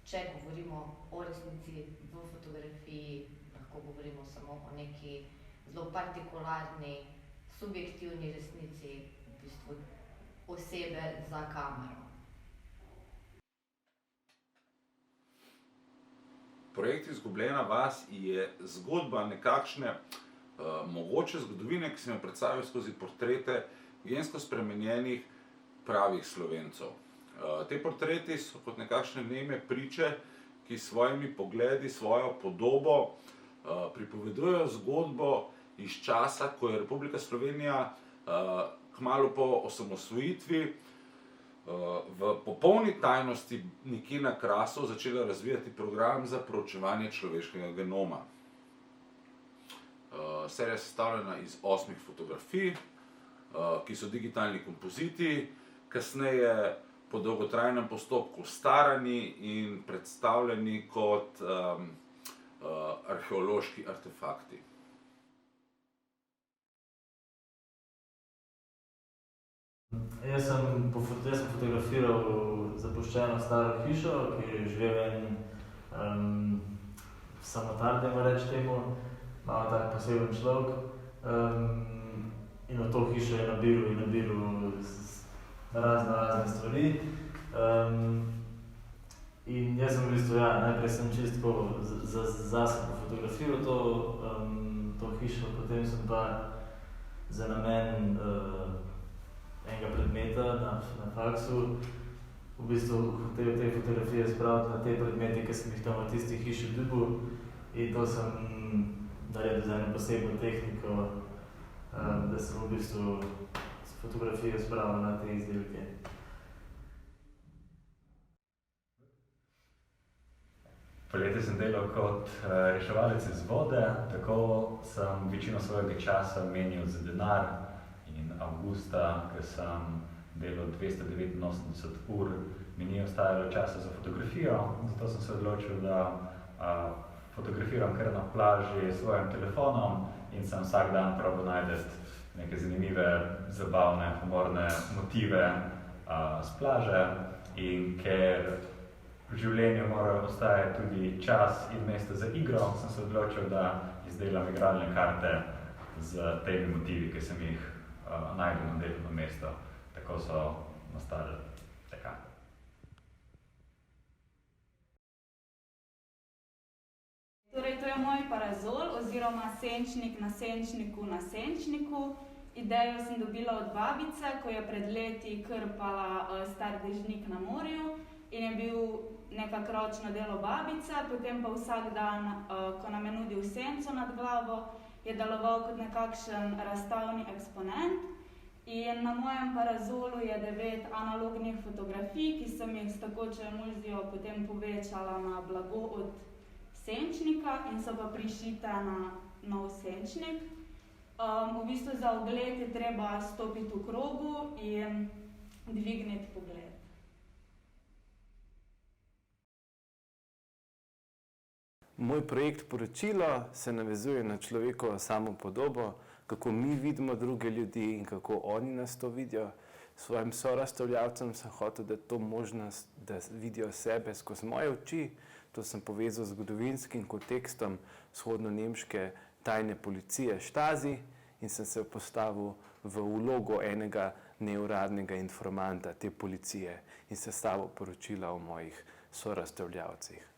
če govorimo o resnici v fotografiji, lahko govorimo samo o neki zelo partikularni, subjektivni resnici v bistvu osebe za kamero. Projekt Izgubljena vas je zgodba nekakšne mogoče zgodovine, ki sem jo predstavil skozi portrete gensko spremenjenih pravih Slovencev. Te portreti so kot nekakšne neme priče, ki s svojimi pogledi, svojo podobo pripovedujejo zgodbo iz časa, ko je Republika Slovenija kmalu po osamosvojitvi v popolni tajnosti nekje na Krasu začela razvijati program za proučevanje človeškega genoma. Serija je sestavljena iz 8 fotografij, ki so digitalni kompoziti, kasneje po dolgotrajnem postopku starani in predstavljeni kot arheološki artefakti. Jaz sem fotografiral zapuščeno staro hišo, kjer je živel en samotar, dajmo reči temu, malo tak poseben človek. In v to hišo je nabiral razne stvari. In jaz sem v bistvu, najprej sem čisto zase pofotografiral to hišo, potem sem pa za namen enega predmeta na faksu v bistvu hotel te fotografije spraviti na te predmete, ki sem jih tam v tisti hiši dobil. In to sem naredil z eno posebno tehniko, da sem v bistvu fotografijo spravil na te izdelke. Poleti sem delal kot reševalec iz vode, tako sem večino svojega časa menil za denar. In avgusta, ko sem delal 289 ur, mi ni ostajalo časa za fotografijo, zato sem se odločil, da fotografiram kar na plaži s svojim telefonom in sem vsak dan probal najti neke zanimive, zabavne, humorne motive s plaže. In ker v življenju mora ostajati tudi čas in mesto za igro, sem se odločil, da izdelam igralne karte z temi motivi, ki sem jih najdel na delovnem mestu. Tako so nastale te karte. Torej, to je moj parazol oziroma senčnik na senčniku na senčniku. Idejo sem dobila od babice, ko je pred leti krpala star dežnik na morju in je bil nekako ročno delo babice, potem pa vsak dan, ko nam je nudil senco nad glavo, je deloval kot nekakšen razstavni eksponent. In na mojem parazolu je 9 analognih fotografij, ki sem jih s tekočo emulzijo potem povečala na blago od senčnika in so pa prišite na nov senčnik. V bistvu za ogled je treba stopiti v krogu in dvigniti pogled. Moj projekt Poročilo se navezuje na človekovo samopodobo, kako mi vidimo druge ljudi in kako oni nas to vidijo. Svojim sorazstavljavcem sem hotel dati to možnost, da vidijo sebe skozi moje oči. To sem povezal z zgodovinskim kontekstom vzhodno-nemške tajne policije Stasi in sem se postavil v vlogo enega neuradnega informanta te policije in sestavil poročila o mojih sorazstavljavcih.